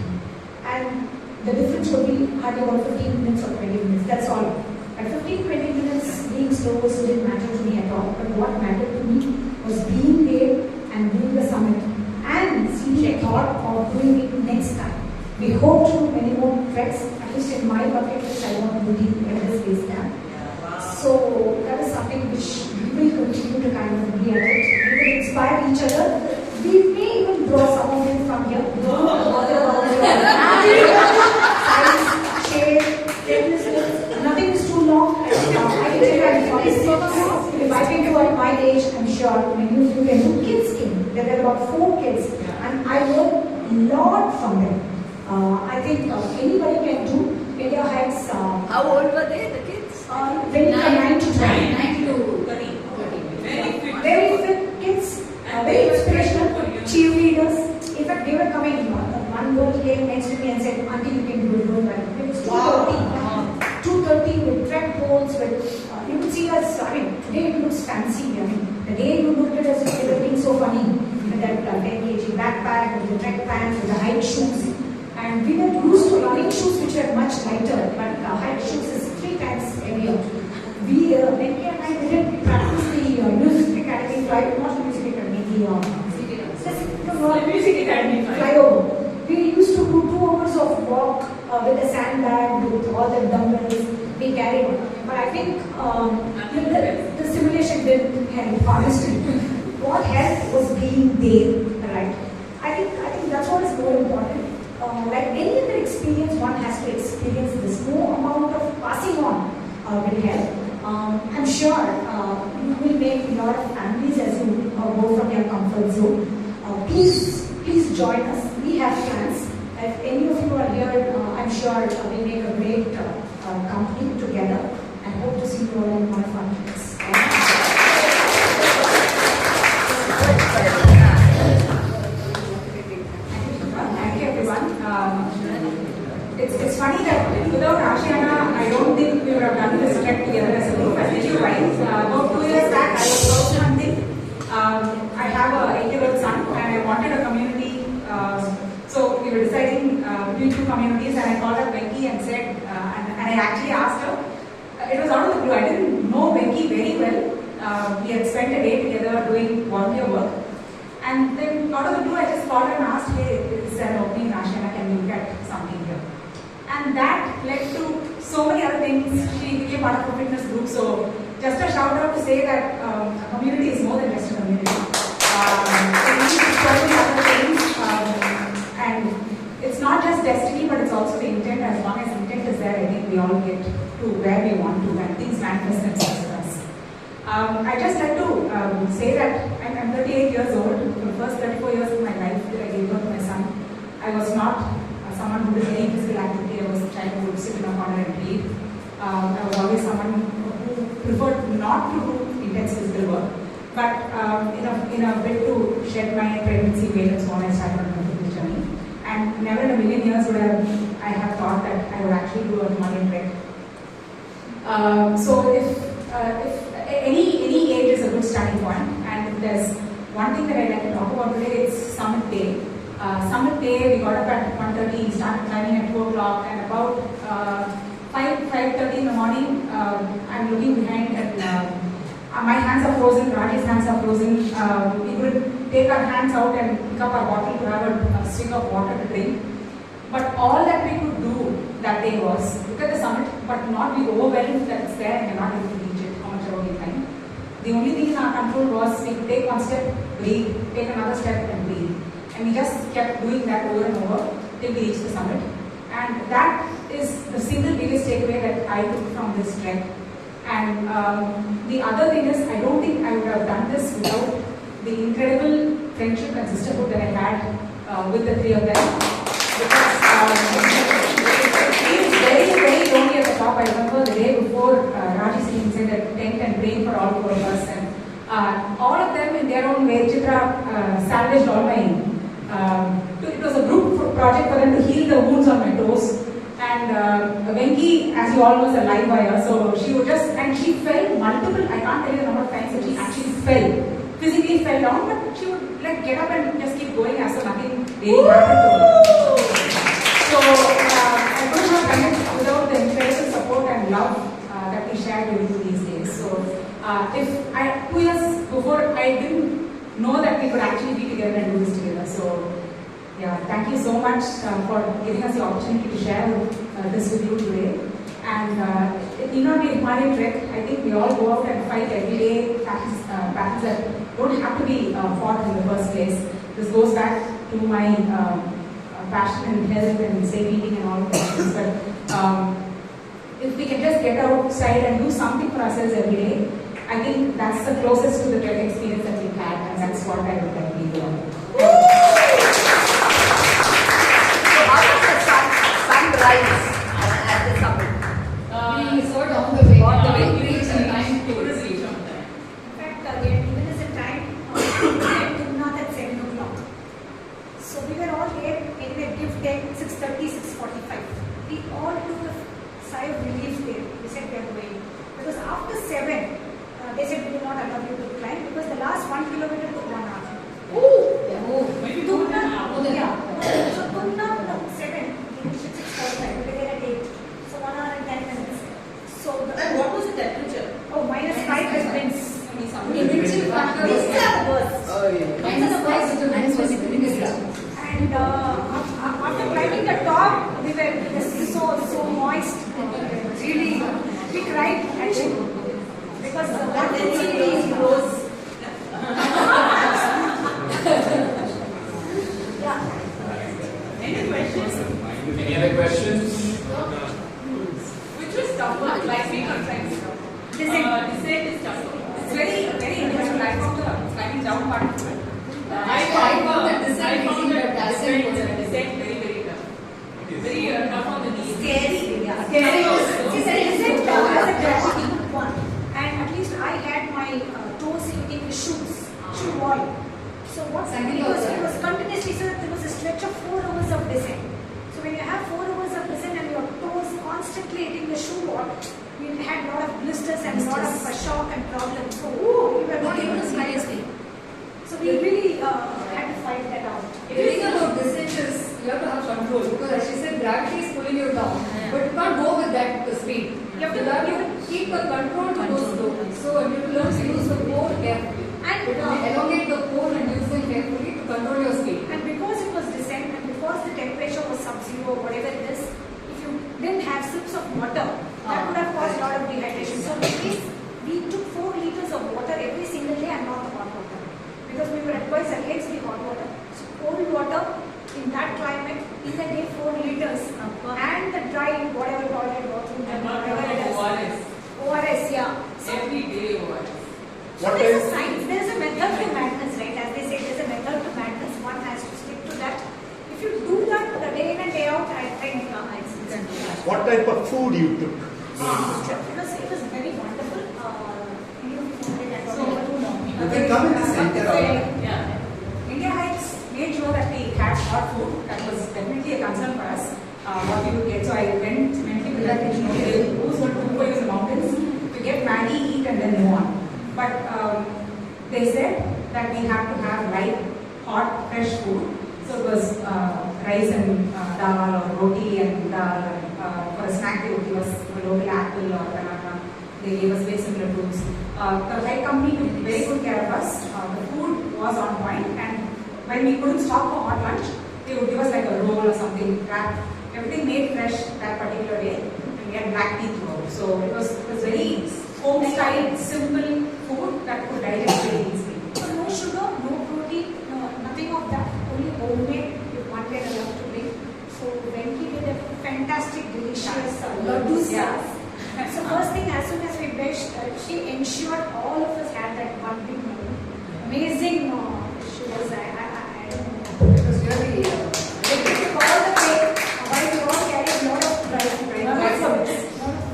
And the difference would be hardly about 15 minutes or 20 minutes. That's all. At 15-20 minutes, being slow didn't matter to me at all. But what mattered to me was being there and doing the summit and seeing the thought of doing it next time. We hope to do many more treks. At least in my bucket list, I want to do the Everest Base Camp. So that is something which we will continue to kind of be at it. We will inspire each other. We may even draw some of them from here. Size, shape, nothing is too long. I can tell you I'm 46. If I can do at my age, I'm sure many of you can do. Kids came. There were about 4 kids. And I learned a lot from them. I think anybody can do. India has. How old were they, the kids? Very from 9 to 20. 9 to 30. Very fit kids. Very inspirational. Cheerleaders. In fact, they were coming. One girl came next to me and said, "Auntie, you can do it. Don't worry." It was 2:30. 2:30 with trek poles. With you could see us. I mean, today it looks fancy. I mean, the day you looked at us, it was looking so funny. With that 10 kg backpack, with the trek pants, with the high shoes. And we were used to running shoes which were much lighter, but high shoes is 3 times heavier. We, Venki and I didn't practice the music academy fly, not the music academy, the Music Academy flyover. We used to do 2 hours of walk with a sandbag, with all the dumbbells we carried. But I think the simulation didn't help, honestly. What helped was being there, right? I think that's what is more important. Like any other experience, one has to experience this. No amount of passing on will help. I'm sure you will make a lot of families as you go from your comfort zone. Please join us. We have plans. If any of you are here, I'm sure we'll make a great company together, and hope to see you all in one of our meetings. Thank you, everyone. It's funny that without Aashiana, I don't think we would have done this trek together as a group. As you guys, about 2 years back, I was out hunting. I have a 8-year-old son, and I wanted a community. So we were deciding between 2 communities, and I called up Venki and said, and I actually asked her. It was out of the blue. I didn't know Venki very well. We had spent a day together doing volunteer work. And then out of the blue, I just called her and asked, hey, is there an opening in Aashiana? Can we look at something here? And that led to so many other things. She became part of a fitness group. So just a shout out to say that a community is more than just a community. It needs so many other things. And it's not just destiny, but it's also the intent. As long as intent is there, I think we all get to where we want to, and things manifest themselves for us. I just like to say that I'm 38 years old. For the first 34 years of my life that I gave birth to my son, I was not someone who did any physical activity. I was a child who would sit in a corner and read. I was always someone who preferred not to do intense physical work. But in a bit to shed my pregnancy weight and so on, I started on my fitness journey. And never in a million years would I have thought that I would actually do a Himalayan trek. So if any age is a good starting point, and if there's one thing that I'd like to talk about today, it's Summit Day. Summit Day, we got up at 1:30, started climbing at 2 o'clock, and about 5:30 in the morning, I'm looking behind and my hands are frozen, Raji's hands are frozen. We couldn't take our hands out and pick up our bottle to have a swig of water to drink. But all that we could do that day was look at the summit, but not be overwhelmed that it's there and we're not able to reach it, how much ever we climb. The only thing in our control was we could take one step, breathe, take another step and breathe. And we just kept doing that over and over till we reached the summit. And that is the single biggest takeaway that I took from this trek. And the other thing is, I don't think I would have done this without the incredible friendship and sisterhood that I had with the 3 of them. Because it feels very, very lonely at the top. I remember the day before, Raji sitting inside a tent and praying for all 4 of us. And all of them in their own way, Chitra salvaged all my... it was a group project for them to heal the wounds on my toes. And Venki, as you all know, is a live wire, so she would just, and she fell multiple, I can't tell you the number of times that she actually fell, physically fell down, but she would like get up and just keep going as if nothing really happened to her. So I couldn't have done it without the incredible support and love that we shared during these days. So if 2 years before, I didn't know that we could actually be together and do this together. So yeah, thank you so much for giving us the opportunity to share this with you today. And it need not be a Himalayan trek. I think we all go out and fight every day battles that don't have to be fought in the first place. This goes back to my passion and health and safe eating and all those things. But if we can just get outside and do something for ourselves every day, I think that's the closest to the trek experience that we've had, and that's what I would like people on. Sunrise at the summit. We saw down the way. We reached in time to reach on time. In fact, we had given us a time not at 7 o'clock. So we were all there anyway, give 10, 6:30, 6:45. We all took a sigh of relief there. We said we are going. Because after 7, they said we will not allow you to climb because the last tough part to it. I found the descent I found easy, that but descent, ascent was the descent very, very tough. Very tough on the knees. Scary, yeah. Scary. See, there isn't as a gravity one. And at least I had my toes hitting the shoe wall. So what? Because it was continuously, so there was a stretch of 4 hours of descent. So when you have 4 hours of descent and your toes constantly hitting the shoe wall, we had a lot of blisters and a lot of shock and problems. So we were not able to seriously. So we really had to fight that out. The thing about descent is you have to have control because as she said, gravity is pulling you down, but you can't go with that speed. You have to keep the control to go slowly. So you have to learn to use the pole carefully. And elongate the pole and use them carefully to control your speed. And because it was descent and because the temperature was sub-zero, whatever it is, if you didn't have sips of water, that would have caused a lot of dehydration. So we took 4 liters of water every single day and not the hot water. Because we were advised against the hot water. So cold water in that climate is a day 4 liters. And the dry, whatever toilet, bathroom, whatever it is. ORS, yeah. So Every day ORS. so there's a science, there's a method to madness, right? As they say, there's a method to madness. One has to stick to that. If you do that day in and day out, I think it's What type of food you took during this trip? it was very wonderful. You can come in the center. Yeah. India Heights made sure that we had hot food. That was definitely a concern for us. What we would get. So I went mentally with that intention. Okay, who's going to go in the mountains to get Maggie, eat, and then move on. But they said that we have to have light, hot, fresh food. So it was rice and dal or roti and dal. And, for a snack, they would give us a local apple or banana. They gave us very similar foods. The flight company took very good care of us. The food was on point, and when we couldn't stop for hot lunch, they would give us like a roll or something wrapped. Everything made fresh that particular day, and we had black tea throughout. So it was very home style, simple food that could digest very easily. So no sugar, no protein, no, nothing of that. Only homemade with one day I love to make. So Venki did a fantastic, delicious laddus. Yeah. So first thing, as soon as we bashed, she ensured all of us had that one big meal. Amazing. She was, I don't know. It was really. They took all the cake, while we all carried a lot of dry fruit. A lot of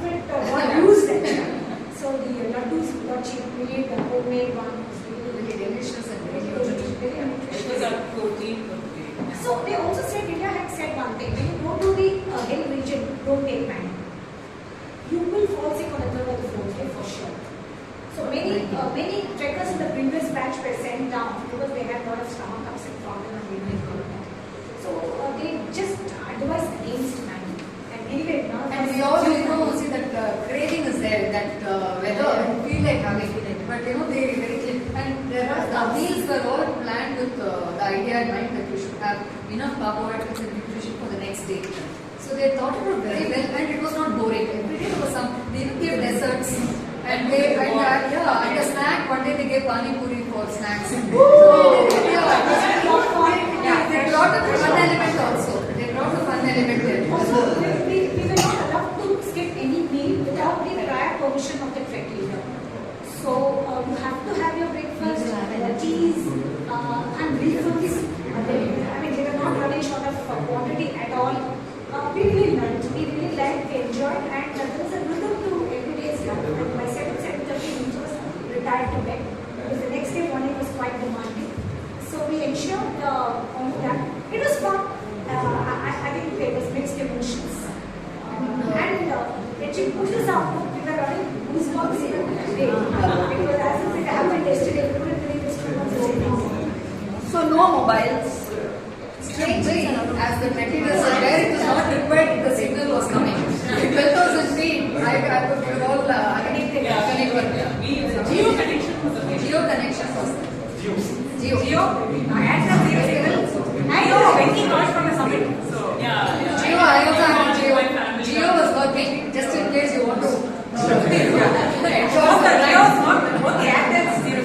it got used actually. So the laddus got cheap. We made the homemade one. It was really Delicious and very nutritious. Very It was nutritious. a protein for the day. So they also said, India had said one thing, when you go to the hill region, don't take time. You will fall sick on the 3rd or the 4th day for sure. So many trekkers in the previous batch were sent down because they had a lot of stomach upset problem and they didn't go that. So they just advised against Maggie. And anyway, now And we all see that craving is there, that weather, and feel like having it. But they very clear. And the meals were all planned with the idea in mind that we should have enough carbohydrates and nutrition for the next day. So they thought it out very well, and it was not boring. Every day there was they even gave desserts. And a snack. One day they gave pani puri for snacks. So they brought the fun element also. They brought the fun element there. also we were not allowed to skip any meal without the prior permission of the trek leader. So you have to have your breakfast, teas, and refills. I mean, they were not running short of quantity at all. We really liked, we enjoyed, and there was a rhythm to every day's life. And by 7:30, we was retired to bed because the next day morning was quite demanding. So we ensured all of that. It was fun. I think there was mixed emotions. And when she pushed us out, we were running goosebumps even today. Because as if it happened yesterday, we couldn't believe it's 2 months ago. So no mobiles. Strangely, as the trek leaders are there, it was not required the signal was coming. In 12,000 feet, we were all connected. Geo connection was amazing. Geo connection was there. Geo. And the I know Venki got from a summit. So yeah. Geo, I also had Geo. Geo was working just in case you want to. Okay, and then zero.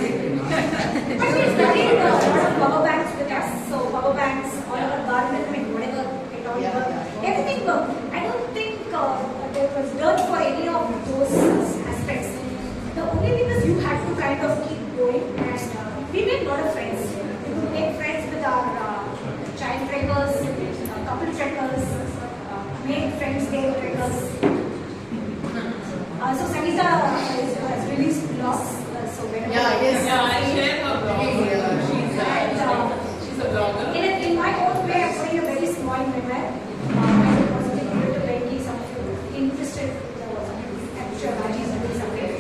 But we studied a lot of power banks with us. So power banks, all our garment, I mean, whatever it all worked. Everything worked. I don't think there was dirt for any of those aspects. The only thing is you had to kind of keep going, and we did a lot of friends. We could make friends with our child trekkers, couple trekkers, made friends, day trekkers. So Sangeeta has released blogs. So whenever Yes. Yeah, I share her blog. She's a blogger. in my own way, I'm putting a very small memoir. I was positive to Venki, some of you interested. I'm sure Raji is doing something.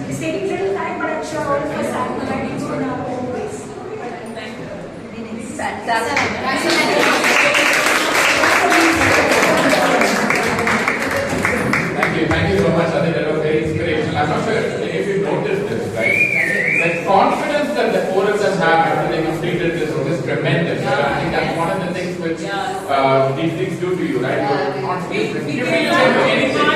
It's taking a little time, but I'm sure all of us are writing in our own ways. Thank you so much. I think that was very inspirational. I'm not sure if you noticed this, right? The confidence that the four of them have after they completed this was just tremendous. I think that's one of the things which these things do to you, right? Your confidence. You can do anything.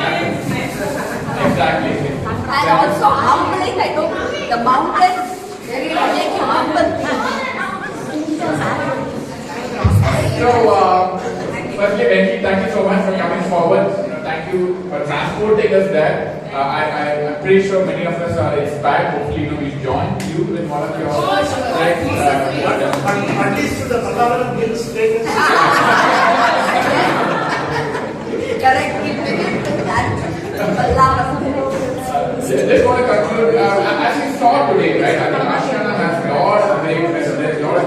Exactly. And also humbling, I told you, the mountains, they will make you humble. So, firstly, Venki, thank you so much for coming forward. Thank you for transporting us there. I'm pretty sure many of us are inspired. Hopefully, we join you in one of your At least to the Pallavaram Hills status. Correct, keep it that. Just want to conclude, as you saw today, right? I think Aashiana has a lot of great friends. There's a lot of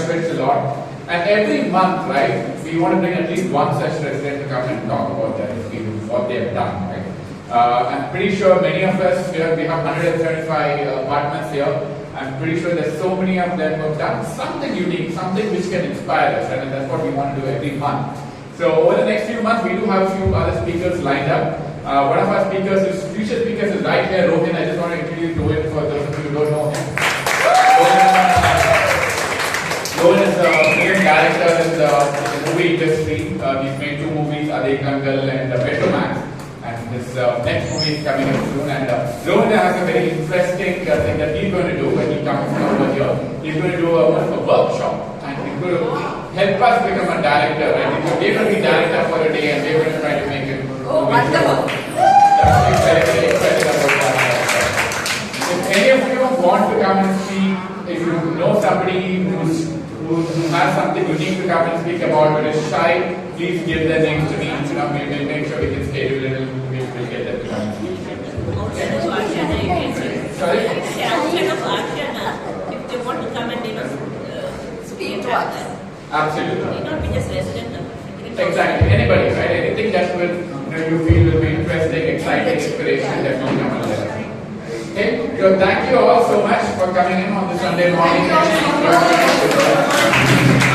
friends, a lot. And every month, right, we want to bring at least one such resident to come and talk about their experience, what they have done, right? I'm pretty sure many of us here, we have 175 apartments here. I'm pretty sure there's so many of them who have done something unique, something which can inspire us, right? And that's what we want to do every month. So over the next few months, we do have a few other speakers lined up. One of our future speakers is right here, Rohin. I just want to introduce Rohin for those of you who don't know him. Rohin is a film director in the movie industry. He's made 2 movies, Ade Kangal and Petromax. And this next movie is coming up soon. And Rohin has a very interesting thing that he's going to do when he comes over here. He's going to do a workshop. And he's going to help us become a director. Right? We're going to be director for a day and we're going to try to make it. Oh, wonderful. That's very, very excited about that. If any of you want to come and speak, if you know somebody who has something unique to come and speak about but is shy, please give their names to me. We will make sure we can schedule it and we'll get them to come and speak. Outside of Aashiana, you can say. Sorry? Outside of Aashiana, if they want to come and speak to us. Absolutely. It not be just resident. Exactly. Anybody, right? Anything that will you feel will be interesting, exciting, inspiration, definitely come and let us know. Okay, so thank you all so much for coming in on this Sunday morning. Thank you all so much.